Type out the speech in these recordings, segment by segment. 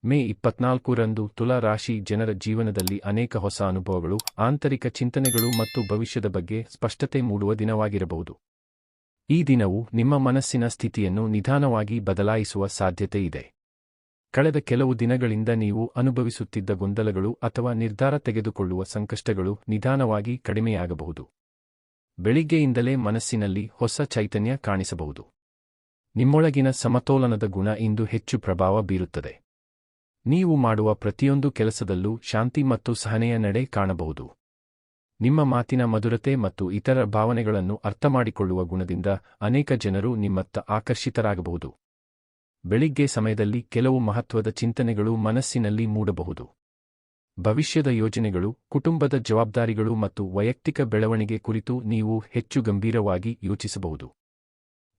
ಮೇ 24ರಂದು ತುಲಾ ರಾಶಿ ಜನರ ಜೀವನದಲ್ಲಿ ಅನೇಕ ಹೊಸ ಅನುಭವಗಳು, ಆಂತರಿಕ ಚಿಂತನೆಗಳು ಮತ್ತು ಭವಿಷ್ಯದ ಬಗ್ಗೆ ಸ್ಪಷ್ಟತೆ ಮೂಡುವ ದಿನವಾಗಿರಬಹುದು. ಈ ದಿನವು ನಿಮ್ಮ ಮನಸ್ಸಿನ ಸ್ಥಿತಿಯನ್ನು ನಿಧಾನವಾಗಿ ಬದಲಾಯಿಸುವ ಸಾಧ್ಯತೆ ಇದೆ. ಕಳೆದ ಕೆಲವು ದಿನಗಳಿಂದ ನೀವು ಅನುಭವಿಸುತ್ತಿದ್ದ ಗೊಂದಲಗಳು ಅಥವಾ ನಿರ್ಧಾರ ತೆಗೆದುಕೊಳ್ಳುವ ಸಂಕಷ್ಟಗಳು ನಿಧಾನವಾಗಿ ಕಡಿಮೆಯಾಗಬಹುದು. ಬೆಳಿಗ್ಗೆಯಿಂದಲೇ ಮನಸ್ಸಿನಲ್ಲಿ ಹೊಸ ಚೈತನ್ಯ ಕಾಣಿಸಬಹುದು. ನಿಮ್ಮೊಳಗಿನ ಸಮತೋಲನದ ಗುಣ ಇಂದು ಹೆಚ್ಚು ಪ್ರಭಾವ ಬೀರುತ್ತದೆ. ನೀವು ಮಾಡುವ ಪ್ರತಿಯೊಂದು ಕೆಲಸದಲ್ಲೂ ಶಾಂತಿ ಮತ್ತು ಸಹನೆಯ ನಡೆ ಕಾಣಬಹುದು. ನಿಮ್ಮ ಮಾತಿನ ಮಧುರತೆ ಮತ್ತು ಇತರ ಭಾವನೆಗಳನ್ನು ಅರ್ಥಮಾಡಿಕೊಳ್ಳುವ ಗುಣದಿಂದ ಅನೇಕ ಜನರು ನಿಮ್ಮತ್ತ ಆಕರ್ಷಿತರಾಗಬಹುದು. ಬೆಳಿಗ್ಗೆ ಸಮಯದಲ್ಲಿ ಕೆಲವು ಮಹತ್ವದ ಚಿಂತನೆಗಳು ಮನಸ್ಸಿನಲ್ಲಿ ಮೂಡಬಹುದು. ಭವಿಷ್ಯದ ಯೋಜನೆಗಳು, ಕುಟುಂಬದ ಜವಾಬ್ದಾರಿಗಳು ಮತ್ತು ವೈಯಕ್ತಿಕ ಬೆಳವಣಿಗೆ ಕುರಿತು ನೀವು ಹೆಚ್ಚು ಗಂಭೀರವಾಗಿ ಯೋಚಿಸಬಹುದು.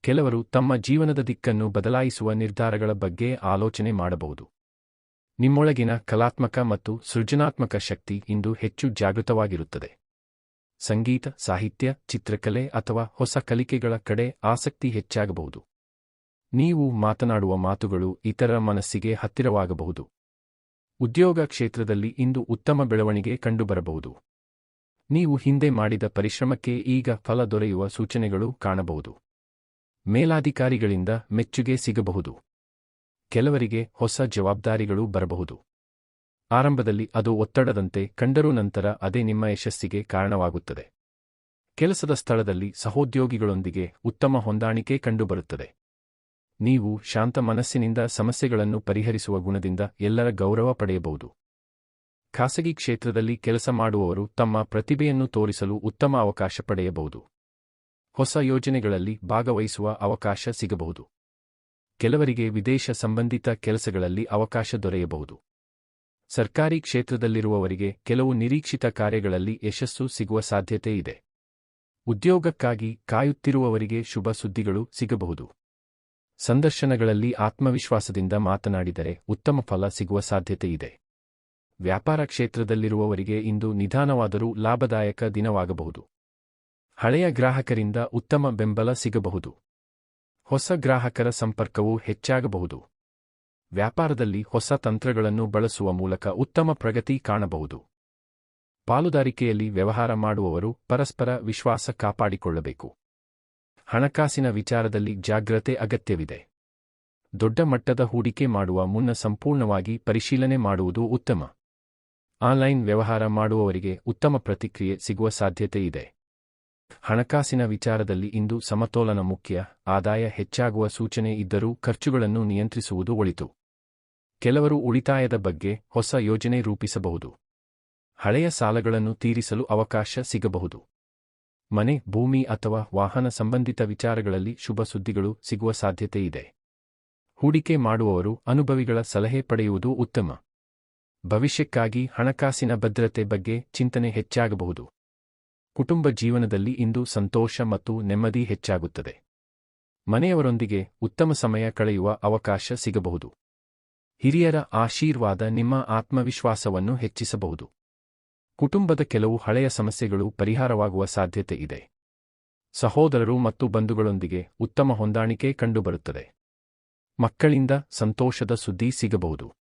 ಕೆಲವರು ತಮ್ಮ ಜೀವನದ ದಿಕ್ಕನ್ನು ಬದಲಾಯಿಸುವ ನಿರ್ಧಾರಗಳ ಬಗ್ಗೆ ಆಲೋಚನೆ ಮಾಡಬಹುದು. ನಿಮ್ಮೊಳಗಿನ ಕಲಾತ್ಮಕ ಮತ್ತು ಸೃಜನಾತ್ಮಕ ಶಕ್ತಿ ಇಂದು ಹೆಚ್ಚು ಜಾಗೃತವಾಗಿರುತ್ತದೆ. ಸಂಗೀತ, ಸಾಹಿತ್ಯ, ಚಿತ್ರಕಲೆ ಅಥವಾ ಹೊಸ ಕಲಿಕೆಗಳ ಕಡೆ ಆಸಕ್ತಿ ಹೆಚ್ಚಾಗಬಹುದು. ನೀವು ಮಾತನಾಡುವ ಮಾತುಗಳು ಇತರರ ಮನಸ್ಸಿಗೆ ಹತ್ತಿರವಾಗಬಹುದು. ಉದ್ಯೋಗ ಕ್ಷೇತ್ರದಲ್ಲಿ ಇಂದು ಉತ್ತಮ ಬೆಳವಣಿಗೆ ಕಂಡುಬರಬಹುದು. ನೀವು ಹಿಂದೆ ಮಾಡಿದ ಪರಿಶ್ರಮಕ್ಕೆ ಈಗ ಫಲ ದೊರೆಯುವ ಸೂಚನೆಗಳು ಕಾಣಬಹುದು. ಮೇಲಾಧಿಕಾರಿಗಳಿಂದ ಮೆಚ್ಚುಗೆ ಸಿಗಬಹುದು. ಕೆಲವರಿಗೆ ಹೊಸ ಜವಾಬ್ದಾರಿಗಳು ಬರಬಹುದು. ಆರಂಭದಲ್ಲಿ ಅದು ಒತ್ತಡದಂತೆ ಕಂಡರೂ ನಂತರ ಅದೇ ನಿಮ್ಮ ಯಶಸ್ಸಿಗೆ ಕಾರಣವಾಗುತ್ತದೆ. ಕೆಲಸದ ಸ್ಥಳದಲ್ಲಿ ಸಹೋದ್ಯೋಗಿಗಳೊಂದಿಗೆ ಉತ್ತಮ ಹೊಂದಾಣಿಕೆ ಕಂಡುಬರುತ್ತದೆ. ನೀವು ಶಾಂತ ಮನಸ್ಸಿನಿಂದ ಸಮಸ್ಯೆಗಳನ್ನು ಪರಿಹರಿಸುವ ಗುಣದಿಂದ ಎಲ್ಲರ ಗೌರವ ಪಡೆಯಬಹುದು. ಖಾಸಗಿ ಕ್ಷೇತ್ರದಲ್ಲಿ ಕೆಲಸ ಮಾಡುವವರು ತಮ್ಮ ಪ್ರತಿಭೆಯನ್ನು ತೋರಿಸಲು ಉತ್ತಮ ಅವಕಾಶ ಪಡೆಯಬಹುದು. ಹೊಸ ಯೋಜನೆಗಳಲ್ಲಿ ಭಾಗವಹಿಸುವ ಅವಕಾಶ ಸಿಗಬಹುದು. ಕೆಲವರಿಗೆ ವಿದೇಶ ಸಂಬಂಧಿತ ಕೆಲಸಗಳಲ್ಲಿ ಅವಕಾಶ ದೊರೆಯಬಹುದು. ಸರ್ಕಾರಿ ಕ್ಷೇತ್ರದಲ್ಲಿರುವವರಿಗೆ ಕೆಲವು ನಿರೀಕ್ಷಿತ ಕಾರ್ಯಗಳಲ್ಲಿ ಯಶಸ್ಸು ಸಿಗುವ ಸಾಧ್ಯತೆ ಇದೆ. ಉದ್ಯೋಗಕ್ಕಾಗಿ ಕಾಯುತ್ತಿರುವವರಿಗೆ ಶುಭ ಸುದ್ದಿಗಳು ಸಿಗಬಹುದು. ಸಂದರ್ಶನಗಳಲ್ಲಿ ಆತ್ಮವಿಶ್ವಾಸದಿಂದ ಮಾತನಾಡಿದರೆ ಉತ್ತಮ ಫಲ ಸಿಗುವ ಸಾಧ್ಯತೆ ಇದೆ. ವ್ಯಾಪಾರ ಕ್ಷೇತ್ರದಲ್ಲಿರುವವರಿಗೆ ಇಂದು ನಿಧಾನವಾದರೂ ಲಾಭದಾಯಕ ದಿನವಾಗಬಹುದು. ಹಳೆಯ ಗ್ರಾಹಕರಿಂದ ಉತ್ತಮ ಬೆಂಬಲ ಸಿಗಬಹುದು. ಹೊಸ ಗ್ರಾಹಕರ ಸಂಪರ್ಕವೂ ಹೆಚ್ಚಾಗಬಹುದು. ವ್ಯಾಪಾರದಲ್ಲಿ ಹೊಸ ತಂತ್ರಗಳನ್ನು ಬಳಸುವ ಮೂಲಕ ಉತ್ತಮ ಪ್ರಗತಿ ಕಾಣಬಹುದು. ಪಾಲುದಾರಿಕೆಯಲ್ಲಿ ವ್ಯವಹಾರ ಮಾಡುವವರು ಪರಸ್ಪರ ವಿಶ್ವಾಸ ಕಾಪಾಡಿಕೊಳ್ಳಬೇಕು. ಹಣಕಾಸಿನ ವಿಚಾರದಲ್ಲಿ ಜಾಗ್ರತೆ ಅಗತ್ಯವಿದೆ. ದೊಡ್ಡ ಮಟ್ಟದ ಹೂಡಿಕೆ ಮಾಡುವ ಮುನ್ನ ಸಂಪೂರ್ಣವಾಗಿ ಪರಿಶೀಲನೆ ಮಾಡುವುದು ಉತ್ತಮ. ಆನ್ಲೈನ್ ವ್ಯವಹಾರ ಮಾಡುವವರಿಗೆ ಉತ್ತಮ ಪ್ರತಿಕ್ರಿಯೆ ಸಿಗುವ ಸಾಧ್ಯತೆ ಇದೆ. ಹಣಕಾಸಿನ ವಿಚಾರದಲ್ಲಿ ಇಂದು ಸಮತೋಲನ ಮುಖ್ಯ. ಆದಾಯ ಹೆಚ್ಚಾಗುವ ಸೂಚನೆ ಇದ್ದರೂ ಖರ್ಚುಗಳನ್ನು ನಿಯಂತ್ರಿಸುವುದು ಒಳಿತು. ಕೆಲವರು ಉಳಿತಾಯದ ಬಗ್ಗೆ ಹೊಸ ಯೋಜನೆ ರೂಪಿಸಬಹುದು. ಹಳೆಯ ಸಾಲಗಳನ್ನು ತೀರಿಸಲು ಅವಕಾಶ ಸಿಗಬಹುದು. ಮನೆ, ಭೂಮಿ ಅಥವಾ ವಾಹನ ಸಂಬಂಧಿತ ವಿಚಾರಗಳಲ್ಲಿ ಶುಭ ಸುದ್ದಿಗಳು ಸಿಗುವ ಸಾಧ್ಯತೆ ಇದೆ. ಹೂಡಿಕೆ ಮಾಡುವವರು ಅನುಭವಿಗಳ ಸಲಹೆ ಪಡೆಯುವುದು ಉತ್ತಮ. ಭವಿಷ್ಯಕ್ಕಾಗಿ ಹಣಕಾಸಿನ ಭದ್ರತೆ ಬಗ್ಗೆ ಚಿಂತನೆ ಹೆಚ್ಚಾಗಬಹುದು. ಕುಟುಂಬ ಜೀವನದಲ್ಲಿ ಇಂದು ಸಂತೋಷ ಮತ್ತು ನೆಮ್ಮದಿ ಹೆಚ್ಚಾಗುತ್ತದೆ. ಮನೆಯವರೊಂದಿಗೆ ಉತ್ತಮ ಸಮಯ ಕಳೆಯುವ ಅವಕಾಶ ಸಿಗಬಹುದು. ಹಿರಿಯರ ಆಶೀರ್ವಾದ ನಿಮ್ಮ ಆತ್ಮವಿಶ್ವಾಸವನ್ನು ಹೆಚ್ಚಿಸಬಹುದು. ಕುಟುಂಬದ ಕೆಲವು ಹಳೆಯ ಸಮಸ್ಯೆಗಳು ಪರಿಹಾರವಾಗುವ ಸಾಧ್ಯತೆ ಇದೆ. ಸಹೋದರರು ಮತ್ತು ಬಂಧುಗಳೊಂದಿಗೆ ಉತ್ತಮ ಹೊಂದಾಣಿಕೆ ಕಂಡುಬರುತ್ತದೆ. ಮಕ್ಕಳಿಂದ ಸಂತೋಷದ ಸುದ್ದಿ ಸಿಗಬಹುದು.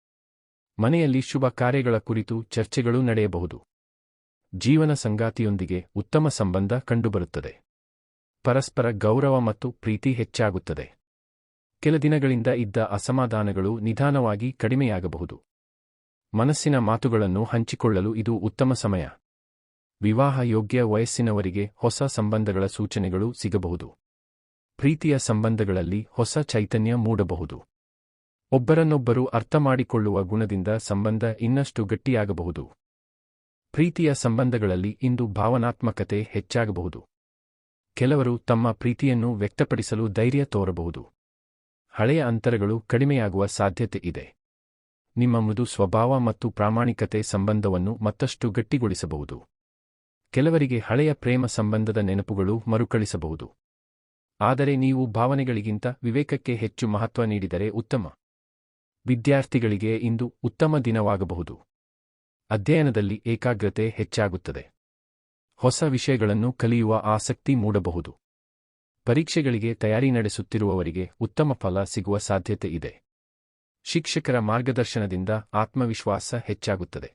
ಮನೆಯಲ್ಲಿ ಶುಭ ಕಾರ್ಯಗಳ ಕುರಿತು ಚರ್ಚೆಗಳು ನಡೆಯಬಹುದು. ಜೀವನ ಸಂಗಾತಿಯೊಂದಿಗೆ ಉತ್ತಮ ಸಂಬಂಧ ಕಂಡುಬರುತ್ತದೆ. ಪರಸ್ಪರ ಗೌರವ ಮತ್ತು ಪ್ರೀತಿ ಹೆಚ್ಚಾಗುತ್ತದೆ. ಕೆಲ ದಿನಗಳಿಂದ ಇದ್ದ ಅಸಮಾಧಾನಗಳು ನಿಧಾನವಾಗಿ ಕಡಿಮೆಯಾಗಬಹುದು. ಮನಸ್ಸಿನ ಮಾತುಗಳನ್ನು ಹಂಚಿಕೊಳ್ಳಲು ಇದು ಉತ್ತಮ ಸಮಯ. ವಿವಾಹ ಯೋಗ್ಯ ವಯಸ್ಸಿನವರಿಗೆ ಹೊಸ ಸಂಬಂಧಗಳ ಸೂಚನೆಗಳು ಸಿಗಬಹುದು. ಪ್ರೀತಿಯ ಸಂಬಂಧಗಳಲ್ಲಿ ಹೊಸ ಚೈತನ್ಯ ಮೂಡಬಹುದು. ಒಬ್ಬರನ್ನೊಬ್ಬರು ಅರ್ಥಮಾಡಿಕೊಳ್ಳುವ ಗುಣದಿಂದ ಸಂಬಂಧ ಇನ್ನಷ್ಟು ಗಟ್ಟಿಯಾಗಬಹುದು. ಪ್ರೀತಿಯ ಸಂಬಂಧಗಳಲ್ಲಿ ಇಂದು ಭಾವನಾತ್ಮಕತೆ ಹೆಚ್ಚಾಗಬಹುದು. ಕೆಲವರು ತಮ್ಮ ಪ್ರೀತಿಯನ್ನು ವ್ಯಕ್ತಪಡಿಸಲು ಧೈರ್ಯ ತೋರಬಹುದು. ಹಳೆಯ ಅಂತರಗಳು ಕಡಿಮೆಯಾಗುವ ಸಾಧ್ಯತೆ ಇದೆ. ನಿಮ್ಮ ಮೃದು ಸ್ವಭಾವ ಮತ್ತು ಪ್ರಾಮಾಣಿಕತೆ ಸಂಬಂಧವನ್ನು ಮತ್ತಷ್ಟು ಗಟ್ಟಿಗೊಳಿಸಬಹುದು. ಕೆಲವರಿಗೆ ಹಳೆಯ ಪ್ರೇಮ ಸಂಬಂಧದ ನೆನಪುಗಳು ಮರುಕಳಿಸಬಹುದು. ಆದರೆ ನೀವು ಭಾವನೆಗಳಿಗಿಂತ ವಿವೇಕಕ್ಕೆ ಹೆಚ್ಚು ಮಹತ್ವ ನೀಡಿದರೆ ಉತ್ತಮ. ವಿದ್ಯಾರ್ಥಿಗಳಿಗೆ ಇಂದು ಉತ್ತಮ ದಿನವಾಗಬಹುದು. ಅಧ್ಯಯನದಲ್ಲಿ ಏಕಾಗ್ರತೆ ಹೆಚ್ಚಾಗುತ್ತದೆ. ಹೊಸ ವಿಷಯಗಳನ್ನು ಕಲಿಯುವ ಆಸಕ್ತಿ ಮೂಡಬಹುದು. ಪರೀಕ್ಷೆಗಳಿಗೆ ತಯಾರಿ ನಡೆಸುತ್ತಿರುವವರಿಗೆ ಉತ್ತಮ ಫಲ ಸಿಗುವ ಸಾಧ್ಯತೆ ಇದೆ. ಶಿಕ್ಷಕರ ಮಾರ್ಗದರ್ಶನದಿಂದ ಆತ್ಮವಿಶ್ವಾಸ ಹೆಚ್ಚಾಗುತ್ತದೆ.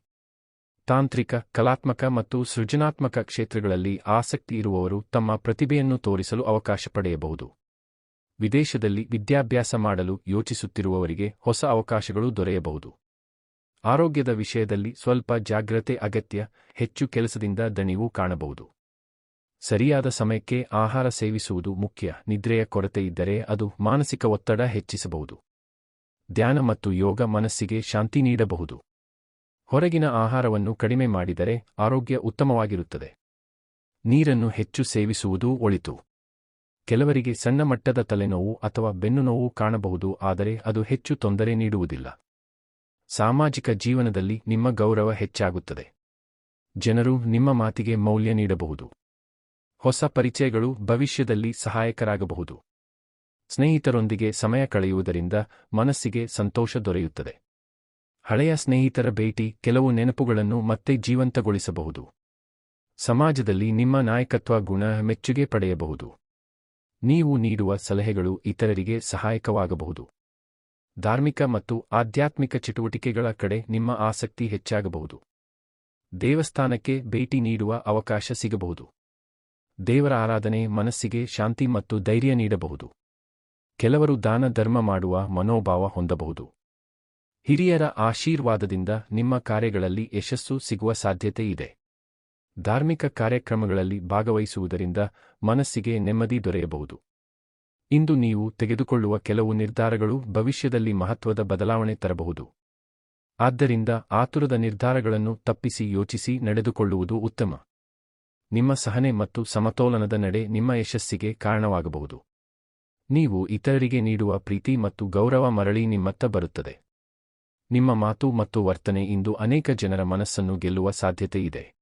ತಾಂತ್ರಿಕ, ಕಲಾತ್ಮಕ ಮತ್ತು ಸೃಜನಾತ್ಮಕ ಕ್ಷೇತ್ರಗಳಲ್ಲಿ ಆಸಕ್ತಿ ಇರುವವರು ತಮ್ಮ ಪ್ರತಿಭೆಯನ್ನು ತೋರಿಸಲು ಅವಕಾಶ ಪಡೆಯಬಹುದು. ವಿದೇಶದಲ್ಲಿ ವಿದ್ಯಾಭ್ಯಾಸ ಮಾಡಲು ಯೋಚಿಸುತ್ತಿರುವವರಿಗೆ ಹೊಸ ಅವಕಾಶಗಳು ದೊರೆಯಬಹುದು. ಆರೋಗ್ಯದ ವಿಷಯದಲ್ಲಿ ಸ್ವಲ್ಪ ಜಾಗ್ರತೆ ಅಗತ್ಯ, ಹೆಚ್ಚು ಕೆಲಸದಿಂದ ದಣಿವು ಕಾಣಬಹುದು. ಸರಿಯಾದ ಸಮಯಕ್ಕೆ ಆಹಾರ ಸೇವಿಸುವುದು ಮುಖ್ಯ, ನಿದ್ರೆಯ ಕೊರತೆ ಇದ್ದರೆ ಅದು ಮಾನಸಿಕ ಒತ್ತಡ ಹೆಚ್ಚಿಸಬಹುದು. ಧ್ಯಾನ ಮತ್ತು ಯೋಗ ಮನಸ್ಸಿಗೆ ಶಾಂತಿ ನೀಡಬಹುದು. ಹೊರಗಿನ ಆಹಾರವನ್ನು ಕಡಿಮೆ ಮಾಡಿದರೆ ಆರೋಗ್ಯ ಉತ್ತಮವಾಗಿರುತ್ತದೆ. ನೀರನ್ನು ಹೆಚ್ಚು ಸೇವಿಸುವುದು ಒಳಿತು. ಕೆಲವರಿಗೆ ಸಣ್ಣ ಮಟ್ಟದ ತಲೆನೋವು ಅಥವಾ ಬೆನ್ನುನೋವು ಕಾಣಬಹುದು, ಆದರೆ ಅದು ಹೆಚ್ಚು ತೊಂದರೆ ನೀಡುವುದಿಲ್ಲ. ಸಾಮಾಜಿಕ ಜೀವನದಲ್ಲಿ ನಿಮ್ಮ ಗೌರವ ಹೆಚ್ಚಾಗುತ್ತದೆ. ಜನರು ನಿಮ್ಮ ಮಾತಿಗೆ ಮೌಲ್ಯ ನೀಡಬಹುದು. ಹೊಸ ಪರಿಚಯಗಳು ಭವಿಷ್ಯದಲ್ಲಿ ಸಹಾಯಕರಾಗಬಹುದು. ಸ್ನೇಹಿತರೊಂದಿಗೆ ಸಮಯ ಕಳೆಯುವುದರಿಂದ ಮನಸ್ಸಿಗೆ ಸಂತೋಷ ದೊರೆಯುತ್ತದೆ. ಹಳೆಯ ಸ್ನೇಹಿತರ ಭೇಟಿ ಕೆಲವು ನೆನಪುಗಳನ್ನು ಮತ್ತೆ ಜೀವಂತಗೊಳಿಸಬಹುದು. ಸಮಾಜದಲ್ಲಿ ನಿಮ್ಮ ನಾಯಕತ್ವ ಗುಣ ಮೆಚ್ಚುಗೆ ಪಡೆಯಬಹುದು. ನೀವು ನೀಡುವ ಸಲಹೆಗಳು ಇತರರಿಗೆ ಸಹಾಯಕವಾಗಬಹುದು. ಧಾರ್ಮಿಕ ಮತ್ತು ಆಧ್ಯಾತ್ಮಿಕ ಚಟುವಟಿಕೆಗಳ ಕಡೆ ನಿಮ್ಮ ಆಸಕ್ತಿ ಹೆಚ್ಚಾಗಬಹುದು. ದೇವಸ್ಥಾನಕ್ಕೆ ಭೇಟಿ ನೀಡುವ ಅವಕಾಶ ಸಿಗಬಹುದು. ದೇವರ ಆರಾಧನೆ ಮನಸ್ಸಿಗೆ ಶಾಂತಿ ಮತ್ತು ಧೈರ್ಯ ನೀಡಬಹುದು. ಕೆಲವರು ದಾನ ಧರ್ಮ ಮಾಡುವ ಮನೋಭಾವ ಹೊಂದಬಹುದು. ಹಿರಿಯರ ಆಶೀರ್ವಾದದಿಂದ ನಿಮ್ಮ ಕಾರ್ಯಗಳಲ್ಲಿ ಯಶಸ್ಸು ಸಿಗುವ ಸಾಧ್ಯತೆ ಇದೆ. ಧಾರ್ಮಿಕ ಕಾರ್ಯಕ್ರಮಗಳಲ್ಲಿ ಭಾಗವಹಿಸುವುದರಿಂದ ಮನಸ್ಸಿಗೆ ನೆಮ್ಮದಿ ದೊರೆಯಬಹುದು. ಇಂದು ನೀವು ತೆಗೆದುಕೊಳ್ಳುವ ಕೆಲವು ನಿರ್ಧಾರಗಳು ಭವಿಷ್ಯದಲ್ಲಿ ಮಹತ್ವದ ಬದಲಾವಣೆ ತರಬಹುದು. ಆದ್ದರಿಂದ ಆತುರದ ನಿರ್ಧಾರಗಳನ್ನು ತಪ್ಪಿಸಿ ಯೋಚಿಸಿ ನಡೆದುಕೊಳ್ಳುವುದು ಉತ್ತಮ. ನಿಮ್ಮ ಸಹನೆ ಮತ್ತು ಸಮತೋಲನದ ನಡೆ ನಿಮ್ಮ ಯಶಸ್ಸಿಗೆ ಕಾರಣವಾಗಬಹುದು. ನೀವು ಇತರರಿಗೆ ನೀಡುವ ಪ್ರೀತಿ ಮತ್ತು ಗೌರವ ಮರಳಿ ನಿಮ್ಮತ್ತ ಬರುತ್ತದೆ. ನಿಮ್ಮ ಮಾತು ಮತ್ತು ವರ್ತನೆ ಇಂದು ಅನೇಕ ಜನರ ಮನಸ್ಸನ್ನು ಗೆಲ್ಲುವ ಸಾಧ್ಯತೆ ಇದೆ.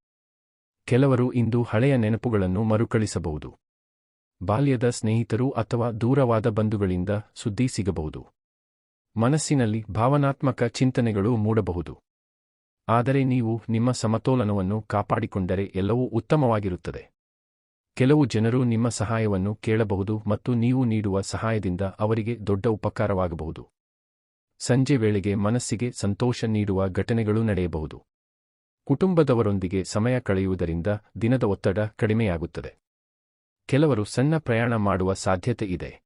ಕೆಲವರು ಇಂದು ಹಳೆಯ ನೆನಪುಗಳನ್ನು ಮರುಕಳಿಸಬಹುದು. ಬಾಲ್ಯದ ಸ್ನೇಹಿತರು ಅಥವಾ ದೂರವಾದ ಬಂಧುಗಳಿಂದ ಸುದ್ದಿ ಸಿಗಬಹುದು. ಮನಸ್ಸಿನಲ್ಲಿ ಭಾವನಾತ್ಮಕ ಚಿಂತನೆಗಳು ಮೂಡಬಹುದು. ಆದರೆ ನೀವು ನಿಮ್ಮ ಸಮತೋಲನವನ್ನು ಕಾಪಾಡಿಕೊಂಡರೆ ಎಲ್ಲವೂ ಉತ್ತಮವಾಗಿರುತ್ತದೆ. ಕೆಲವು ಜನರು ನಿಮ್ಮ ಸಹಾಯವನ್ನು ಕೇಳಬಹುದು ಮತ್ತು ನೀವು ನೀಡುವ ಸಹಾಯದಿಂದ ಅವರಿಗೆ ದೊಡ್ಡ ಉಪಕಾರವಾಗಬಹುದು. ಸಂಜೆ ವೇಳೆಗೆ ಮನಸ್ಸಿಗೆ ಸಂತೋಷ ನೀಡುವ ಘಟನೆಗಳು ನಡೆಯಬಹುದು. ಕುಟುಂಬದವರೊಂದಿಗೆ ಸಮಯ ಕಳೆಯುವುದರಿಂದ ದಿನದ ಒತ್ತಡ ಕಡಿಮೆಯಾಗುತ್ತದೆ. ಕೆಲವರು ಸಣ್ಣ ಪ್ರಯಾಣ ಮಾಡುವ ಸಾಧ್ಯತೆ ಇದೆ.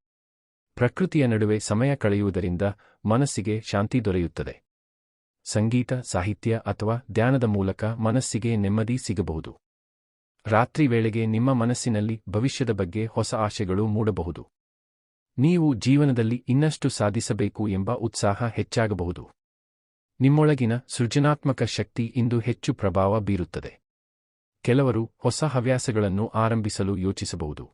ಪ್ರಕೃತಿಯ ನಡುವೆ ಸಮಯ ಕಳೆಯುವುದರಿಂದ ಮನಸ್ಸಿಗೆ ಶಾಂತಿ ದೊರೆಯುತ್ತದೆ. ಸಂಗೀತ, ಸಾಹಿತ್ಯ ಅಥವಾ ಧ್ಯಾನದ ಮೂಲಕ ಮನಸ್ಸಿಗೆ ನೆಮ್ಮದಿ ಸಿಗಬಹುದು. ರಾತ್ರಿ ವೇಳೆಗೆ ನಿಮ್ಮ ಮನಸ್ಸಿನಲ್ಲಿ ಭವಿಷ್ಯದ ಬಗ್ಗೆ ಹೊಸ ಆಶೆಗಳು ಮೂಡಬಹುದು. ನೀವು ಜೀವನದಲ್ಲಿ ಇನ್ನಷ್ಟು ಸಾಧಿಸಬೇಕು ಎಂಬ ಉತ್ಸಾಹ ಹೆಚ್ಚಾಗಬಹುದು. ನಿಮ್ಮೊಳಗಿನ ಸೃಜನಾತ್ಮಕ ಶಕ್ತಿ ಇಂದು ಹೆಚ್ಚು ಪ್ರಭಾವ ಬೀರುತ್ತದೆ. ಕೆಲವರು ಹೊಸ ಹವ್ಯಾಸಗಳನ್ನು ಆರಂಭಿಸಲು ಯೋಚಿಸಬಹುದು.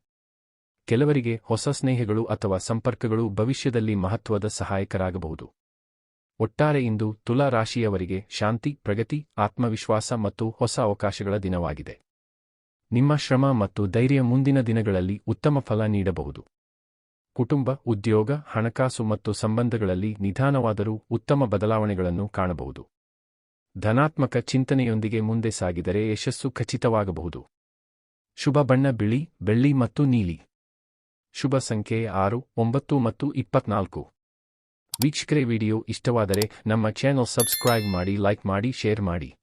ಕೆಲವರಿಗೆ ಹೊಸ ಸ್ನೇಹಗಳು ಅಥವಾ ಸಂಪರ್ಕಗಳು ಭವಿಷ್ಯದಲ್ಲಿ ಮಹತ್ವದ ಸಹಾಯಕರಾಗಬಹುದು. ಒಟ್ಟಾರೆ ಇಂದು ತುಲಾ ರಾಶಿಯವರಿಗೆ ಶಾಂತಿ, ಪ್ರಗತಿ, ಆತ್ಮವಿಶ್ವಾಸ ಮತ್ತು ಹೊಸ ಅವಕಾಶಗಳ ದಿನವಾಗಿದೆ. ನಿಮ್ಮ ಶ್ರಮ ಮತ್ತು ಧೈರ್ಯ ಮುಂದಿನ ದಿನಗಳಲ್ಲಿ ಉತ್ತಮ ಫಲ ನೀಡಬಹುದು. ಕುಟುಂಬ, ಉದ್ಯೋಗ, ಹಣಕಾಸು ಮತ್ತು ಸಂಬಂಧಗಳಲ್ಲಿ ನಿಧಾನವಾದರೂ ಉತ್ತಮ ಬದಲಾವಣೆಗಳನ್ನು ಕಾಣಬಹುದು. ಧನಾತ್ಮಕ ಚಿಂತನೆಯೊಂದಿಗೆ ಮುಂದೆ ಸಾಗಿದರೆ ಯಶಸ್ಸು ಖಚಿತವಾಗಬಹುದು. ಶುಭ ಬಣ್ಣ ಬಿಳಿ, ಬೆಳ್ಳಿ ಮತ್ತು ನೀಲಿ. ಶುಭ ಸಂಖ್ಯೆ 6, 9 ಮತ್ತು 24. ವೀಕ್ಷಕರೇ, ವಿಡಿಯೋ ಇಷ್ಟವಾದರೆ ನಮ್ಮ ಚಾನೆಲ್ ಸಬ್ಸ್ಕ್ರೈಬ್ ಮಾಡಿ, ಲೈಕ್ ಮಾಡಿ, ಶೇರ್ ಮಾಡಿ.